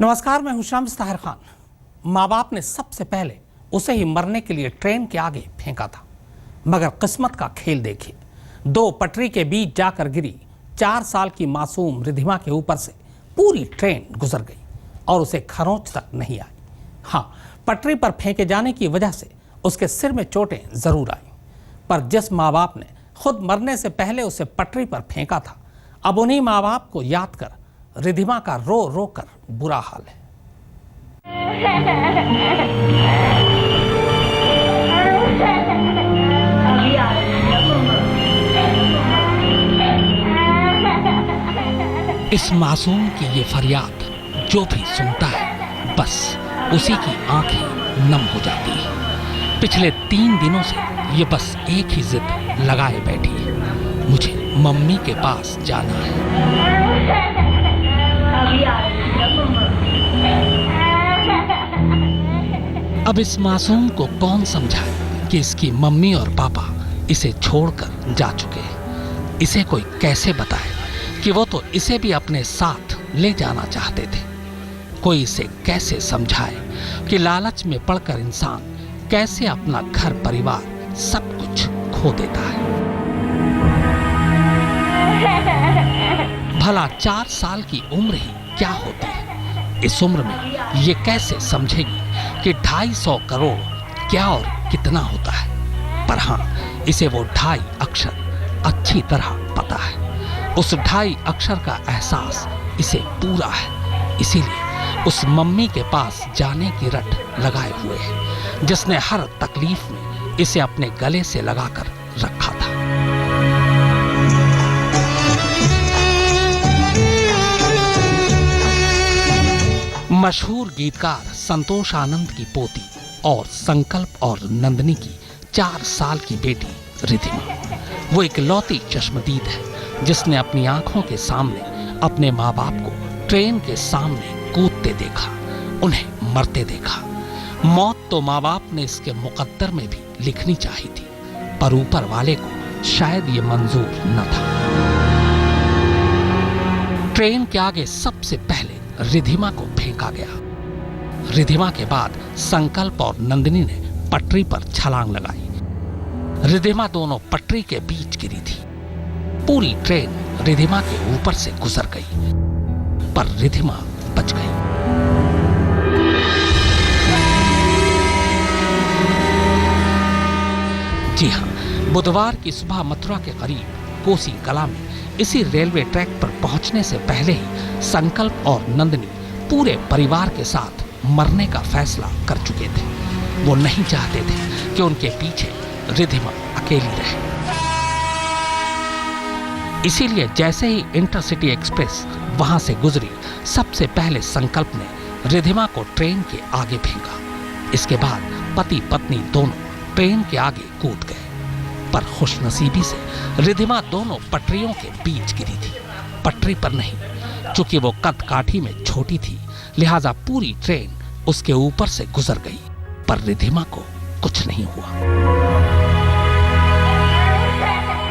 नमस्कार, मैं हूं शाम्स ताहिर खान। माँ बाप ने सबसे पहले उसे ही मरने के लिए ट्रेन के आगे फेंका था, मगर किस्मत का खेल देखिए, दो पटरी के बीच जाकर गिरी 4 साल की मासूम रिधिमा के ऊपर से पूरी ट्रेन गुजर गई और उसे खरोंच तक नहीं आई। हाँ, पटरी पर फेंके जाने की वजह से उसके सिर में चोटें जरूर आई, पर जिस माँ बाप ने खुद मरने से पहले उसे पटरी पर फेंका था, अब उन्हीं माँ बाप को याद कर रिधिमा का रो रो कर बुरा हाल है। इस मासूम की ये फरियाद जो भी सुनता है, बस उसी की आंखें नम हो जाती है। पिछले 3 दिनों से ये बस एक ही जिद लगाए बैठी है, मुझे मम्मी के पास जाना है। अब इस मासूम को कौन समझाए कि इसकी मम्मी और पापा इसे छोड़कर जा चुके हैं। इसे कोई कैसे बताए कि वो तो इसे भी अपने साथ ले जाना चाहते थे। कोई इसे कैसे समझाए कि लालच में पड़कर इंसान कैसे अपना घर परिवार सब कुछ खो देता है। भला 4 साल की उम्र ही क्या होती है। इस उम्र में ये कैसे समझेगी कि 250 करोड़ क्या और कितना होता है। पर हाँ, इसे वो 2.5 अक्षर अच्छी तरह पता है। उस 2.5 अक्षर का एहसास इसे पूरा है, इसीलिए उस मम्मी के पास जाने की रट लगाए हुए है, जिसने हर तकलीफ में इसे अपने गले से लगाकर रखा था। मशहूर गीतकार संतोष आनंद की पोती और संकल्प और नंदिनी की 4 साल की बेटी रिधिमा वो इकलौती चश्मदीद है, जिसने अपनी आंखों के सामने अपने माँ बाप को ट्रेन के सामने कूदते देखा, उन्हें मरते देखा। मौत तो माँ बाप ने इसके मुकद्दर में भी लिखनी चाहिए थी, पर ऊपर वाले को शायद ये मंजूर न था। ट्रेन के आगे सबसे पहले रिधिमा को फेंका गया। रिधिमा के बाद संकल्प और नंदिनी ने पटरी पर छलांग लगाई। रिधिमा दोनों पटरी के बीच गिरी थी। पूरी ट्रेन रिधिमा के ऊपर से गुजर गई, पर रिधिमा बच गई। जी हां, बुधवार की सुबह मथुरा के करीब कोसी कला में इसी रेलवे ट्रैक पर पहुंचने से पहले ही संकल्प और नंदिनी पूरे परिवार के साथ मरने का फैसला कर चुके थे। वो नहीं चाहते थे कि उनके पीछे रिधिमा अकेली रहे। इसीलिए जैसे ही इंटरसिटी एक्सप्रेस वहां से गुजरी, सबसे पहले संकल्प ने रिधिमा को ट्रेन के आगे फेंका। इसके बाद पति पत्नी दोनों ट्रेन के आगे कूद गए, पर खुशनसीबी से रिधिमा दोनों पटरियों के बीच गिरी थी, पटरी पर नहीं। चूंकि वो कद काठी में छोटी थी, लिहाजा पूरी ट्रेन उसके ऊपर से गुजर गई, पर रिधिमा को कुछ नहीं हुआ।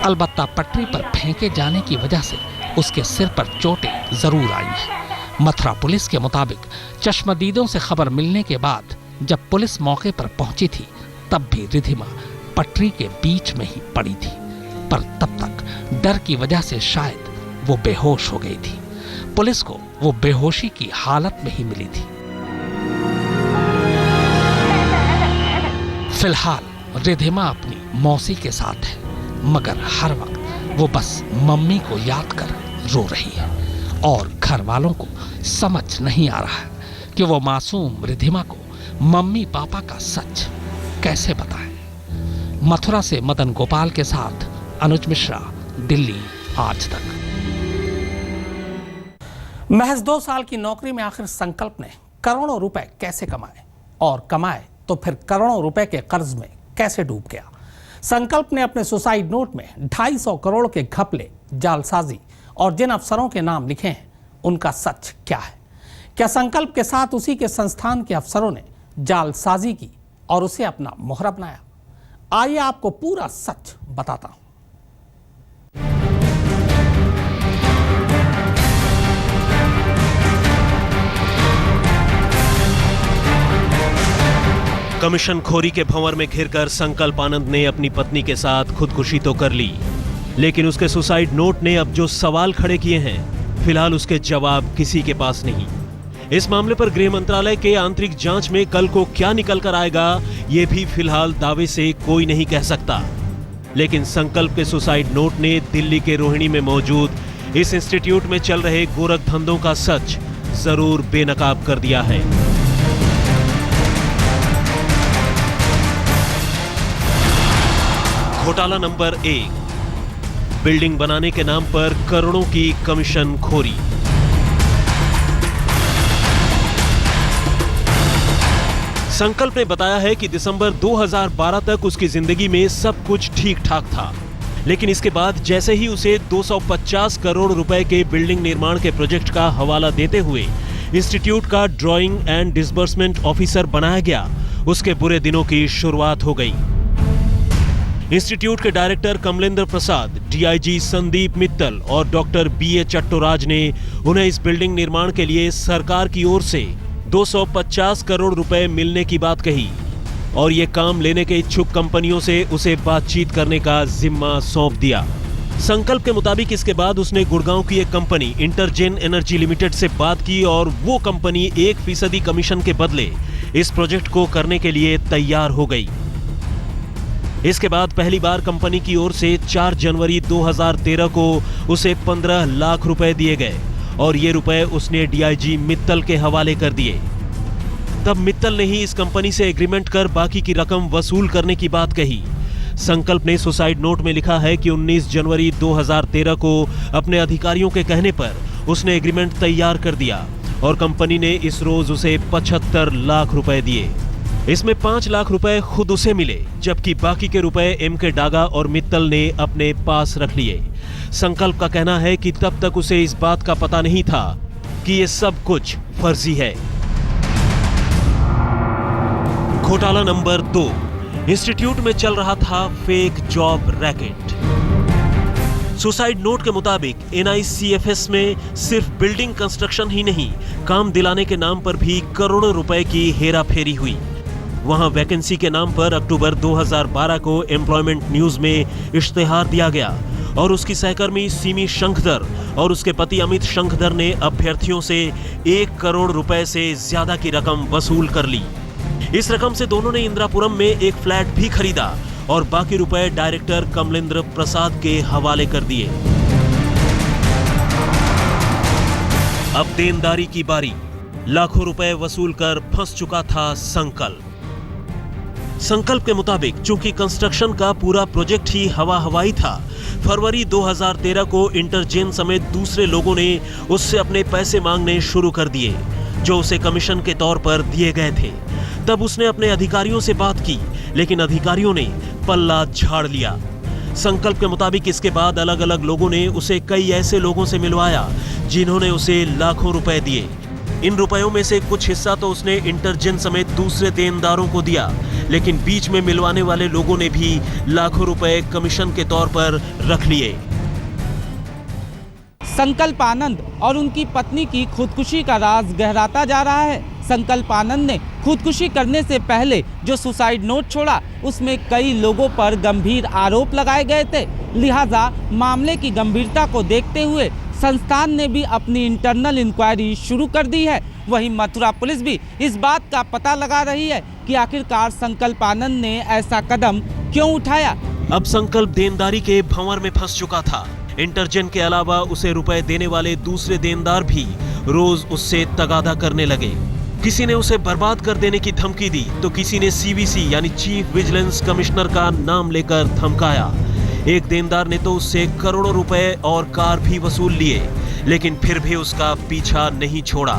अलबत्ता पटरी पर फेंके जाने की वजह से उसके सिर पर चोटें जरूर आई हैं। मथुरा पुलिस के मुताबिक चश्मदीदों से खबर मिलने के बाद जब पुलिस मौके पर पहुंची थी, तब भी रिधिमा पटरी के बीच में ही पड़ी थी, पर तब तक डर की वजह से शायद वो बेहोश हो गई थी। पुलिस को वो बेहोशी की हालत में ही मिली थी। फिलहाल रिधिमा अपनी मौसी के साथ है, मगर हर वक्त वो बस मम्मी को याद कर रो रही है और घर वालों को समझ नहीं आ रहा है कि वो मासूम रिधिमा को मम्मी पापा का सच कैसे बताएं। मथुरा से मदन गोपाल के साथ अनुज मिश्रा, दिल्ली आज तक। महज 2 साल की नौकरी में आखिर संकल्प ने करोड़ों रुपए कैसे कमाए, और कमाए तो फिर करोड़ों रुपए के कर्ज में कैसे डूब गया। संकल्प ने अपने सुसाइड नोट में 250 करोड़ के घपले, जालसाजी और जिन अफसरों के नाम लिखे हैं, उनका सच क्या है। क्या संकल्प के साथ उसी के संस्थान के अफसरों ने जालसाजी की और उसे अपना मोहरा बनाया? आइए आपको पूरा सच बताता हूं। कमीशन खोरी के भंवर में घिरकर संकल्प आनंद ने अपनी पत्नी के साथ खुदकुशी तो कर ली, लेकिन उसके सुसाइड नोट ने अब जो सवाल खड़े किए हैं, फिलहाल उसके जवाब किसी के पास नहीं। इस मामले पर गृह मंत्रालय के आंतरिक जांच में कल को क्या निकल कर आएगा, ये भी फिलहाल दावे से कोई नहीं कह सकता। लेकिन संकल्प के सुसाइड नोट ने दिल्ली के रोहिणी में मौजूद इस इंस्टीट्यूट में चल रहे गोरख धंधों का सच जरूर बेनकाब कर दिया है। घोटाला नंबर 1, बिल्डिंग बनाने के नाम पर करोड़ों की कमीशन खोरी। संकल्प ने बताया है कि दिसंबर 2012 तक उसकी जिंदगी में सब कुछ ठीक ठाक था, लेकिन इसके बाद जैसे ही उसे 250 करोड़ रुपए के बिल्डिंग निर्माण के प्रोजेक्ट का हवाला देते हुए इंस्टीट्यूट का ड्राइंग एंड डिसबर्समेंट ऑफिसर बनाया गया, उसके बुरे दिनों की शुरुआत हो गई। इंस्टीट्यूट के डायरेक्टर कमलेंद्र प्रसाद, डीआईजी संदीप मित्तल और डॉक्टर बीए चट्टोराज ने उन्हें इस बिल्डिंग निर्माण के लिए सरकार की ओर से 250 करोड़ रुपए मिलने की बात कही और ये काम लेने के इच्छुक कंपनियों से उसे बातचीत करने का जिम्मा सौंप दिया। संकल्प के मुताबिक इसके बाद उसने गुड़गांव की एक कंपनी इंटरजेन एनर्जी लिमिटेड से बात की और वो कंपनी 1% कमीशन के बदले इस प्रोजेक्ट को करने के लिए तैयार हो गई। इसके बाद पहली बार कंपनी की ओर से 4 जनवरी 2013 को उसे 15 लाख रुपए दिए गए और ये रुपए उसने डीआईजी मित्तल के हवाले कर दिए। तब मित्तल ने ही इस कंपनी से एग्रीमेंट कर बाकी की रकम वसूल करने की बात कही। संकल्प ने सुसाइड नोट में लिखा है कि 19 जनवरी 2013 को अपने अधिकारियों के कहने पर उसने एग्रीमेंट तैयार कर दिया और कंपनी ने इस रोज उसे 75 लाख रुपए दिए। इसमें 5 लाख रुपए खुद उसे मिले, जबकि बाकी के रुपए एमके डागा और मित्तल ने अपने पास रख लिए। संकल्प का कहना है कि तब तक उसे इस बात का पता नहीं था कि ये सब कुछ फर्जी है। घोटाला नंबर 2, इंस्टीट्यूट में चल रहा था fake job racket. Suicide note के मुताबिक एनआईसीएफएस में सिर्फ बिल्डिंग कंस्ट्रक्शन ही नहीं, काम दिलाने के नाम पर भी करोड़ों रुपए की हेराफेरी हुई। वहां वैकेंसी के नाम पर अक्टूबर 2012 को एम्प्लॉयमेंट न्यूज में इश्तेहार दिया गया और उसकी सहकर्मी सीमी शंखधर और उसके पति अमित शंखधर ने अभ्यर्थियों से 1 करोड़ रुपए से ज्यादा की रकम वसूल कर ली। इस रकम से दोनों ने इंदिरापुरम में एक फ्लैट भी खरीदा और बाकी रुपए डायरेक्टर कमलेंद्र प्रसाद के हवाले कर दिए। अब देनदारी की बारी। लाखों रुपए वसूल कर फंस चुका था संकल्प। संकल्प के मुताबिक चूंकि कंस्ट्रक्शन का पूरा प्रोजेक्ट ही हवाई था, फरवरी 2013 को इंटरजेन समेत दूसरे लोगों ने उससे अपने पैसे मांगने शुरू कर दिए, जो उसे कमीशन के तौर पर दिए गए थे। तब उसने अपने अधिकारियों से बात की, लेकिन अधिकारियों ने पल्ला झाड़ लिया। संकल्प के मुताबिक इसके बाद अलग अलग लोगों ने उसे कई ऐसे लोगों से मिलवाया जिन्होंने उसे लाखों रुपए दिए। इन रुपयों में से कुछ हिस्सा तो उसने इंटरजेन समेत दूसरे देनदारों को दिया, लेकिन बीच में मिलवाने वाले लोगों ने भी लाखों रुपए कमीशन के तौर पर रख लिए। संकल्प आनंद और उनकी पत्नी की खुदकुशी का राज गहराता जा रहा है। संकल्प आनंद ने खुदकुशी करने से पहले जो सुसाइड नोट छोड़ा, उसमें कई लोगों पर गंभीर आरोप लगाए गए थे। लिहाजा मामले की गंभीरता को देखते हुए संस्थान ने भी अपनी इंटरनल इंक्वायरी शुरू कर दी है। वहीं मथुरा पुलिस भी इस बात का पता लगा रही है कि आखिरकार संकल्प आनंद ने ऐसा कदम क्यों उठाया। अब संकल्प देनदारी के भंवर में फंस चुका था। इंटरजेन के अलावा उसे रुपए देने वाले दूसरे देनदार भी रोज उससे तगादा करने लगे। किसी ने उसे बर्बाद कर देने की धमकी दी तो किसी ने सीवीसी यानी चीफ विजिलेंस कमिश्नर का नाम लेकर धमकाया। एक देनदार ने तो उससे करोड़ों रुपए और कार भी वसूल लिए, लेकिन फिर भी उसका पीछा नहीं छोड़ा।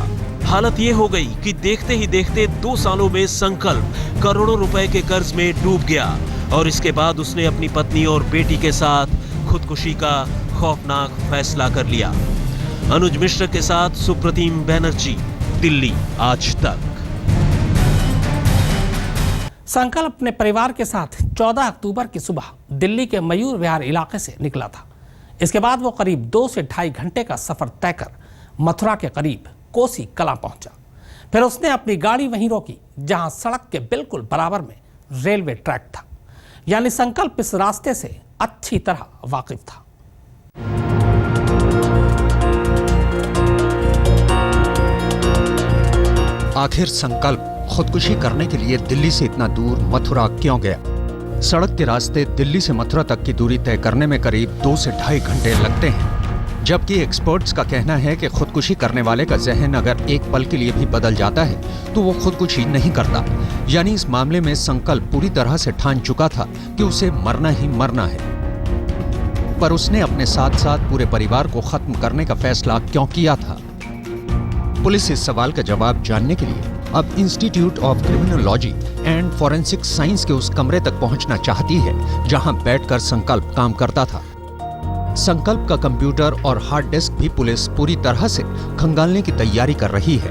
हालत ये हो गई कि देखते ही देखते 2 सालों में संकल्प करोड़ों रुपए के कर्ज में डूब गया और इसके बाद उसने अपनी पत्नी और बेटी के साथ खुदकुशी का खौफनाक फैसला कर लिया। अनुज मिश्र के साथ सुप्रतिम बैनर्जी, दिल्ली आज तक। संकल्प अपने परिवार के साथ 14 अक्टूबर की सुबह दिल्ली के मयूर विहार इलाके से निकला था। इसके बाद वो करीब 2 से ढाई घंटे का सफर तय कर मथुरा के करीब कोसी कला पहुंचा। फिर उसने अपनी गाड़ी वहीं रोकी जहां सड़क के बिल्कुल बराबर में रेलवे ट्रैक था। यानी संकल्प इस रास्ते से अच्छी तरह वाकिफ था। आखिर संकल्प खुदकुशी करने के लिए दिल्ली से इतना दूर मथुरा क्यों गया? सड़क के रास्ते दिल्ली से मथुरा तक की दूरी तय करने में करीब 2 से ढाई घंटे लगते हैं, जबकि एक्सपर्ट्स का कहना है कि खुदकुशी करने वाले का जहन अगर एक पल के लिए भी बदल जाता है तो वो खुदकुशी नहीं करता। यानी इस मामले में संकल्प पूरी तरह से ठान चुका था कि उसे मरना ही मरना है। पर उसने अपने साथ साथ पूरे परिवार को खत्म करने का फैसला क्यों किया था? पुलिस इस सवाल का जवाब जानने के लिए अब institute of criminology and forensic science के उस कमरे तक पहुंचना चाहती है जहां बैठकर संकल्प काम करता था। संकल्प का कंप्यूटर और हार्ड डिस्क भी पुलिस पूरी तरह से खंगालने की तैयारी कर रही है,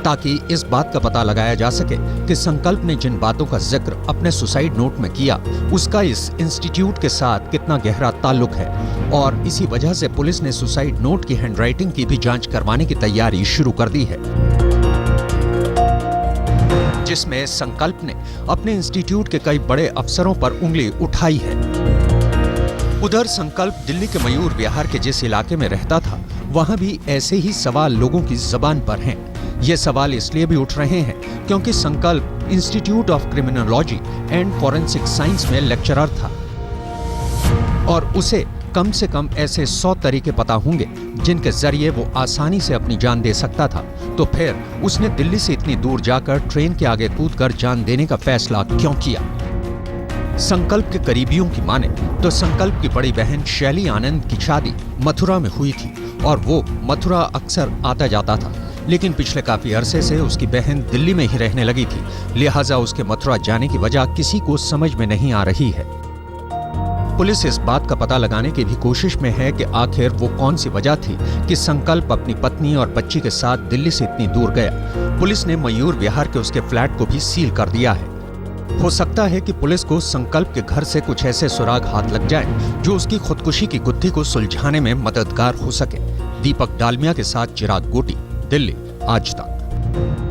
ताकि इस बात का पता लगाया जा सके कि संकल्प ने जिन बातों का जिक्र अपने सुसाइड नोट में किया उसका इस इंस्टीट्यूट के साथ कितना गहरा ताल्लुक है। और इसी वजह से पुलिस ने सुसाइड नोट की हैंडराइटिंग की भी जांच करवाने की तैयारी शुरू कर दी है, जिसमें संकल्प ने अपने इंस्टीट्यूट के कई बड़े अफसरों पर उंगली उठाई है। उधर संकल्प दिल्ली के मयूर विहार के जिस इलाके में रहता था वहां भी ऐसे ही सवाल लोगों की जबान पर हैं। ये सवाल इसलिए भी उठ रहे हैं क्योंकि संकल्प institute of criminology and forensic science में लेक्चरर था और उसे कम से कम ऐसे 100 तरीके पता होंगे जिनके जरिए वो आसानी से अपनी जान दे सकता था। तो फिर उसने दिल्ली से इतनी दूर जाकर ट्रेन के आगे कूदकर जान देने का फैसला क्यों किया? संकल्प के करीबियों की माने तो संकल्प की बड़ी बहन शैली आनंद की शादी मथुरा में हुई थी और वो मथुरा अक्सर आता जाता था, लेकिन पिछले काफी अरसे से उसकी बहन दिल्ली में ही रहने लगी थी, लिहाजा उसके मथुरा जाने की वजह किसी को समझ में नहीं आ रही है। पुलिस इस बात का पता लगाने की भी कोशिश में है कि आखिर वो कौन सी वजह थी कि संकल्प अपनी पत्नी और बच्ची के साथ दिल्ली से इतनी दूर गया। पुलिस ने मयूर विहार के उसके फ्लैट को भी सील कर दिया है। हो सकता है कि पुलिस को संकल्प के घर से कुछ ऐसे सुराग हाथ लग जाएं जो उसकी खुदकुशी की गुत्थी को सुलझाने में मददगार हो सके। दीपक डालमिया के साथ चिराग गोटी, दिल्ली, आज तक।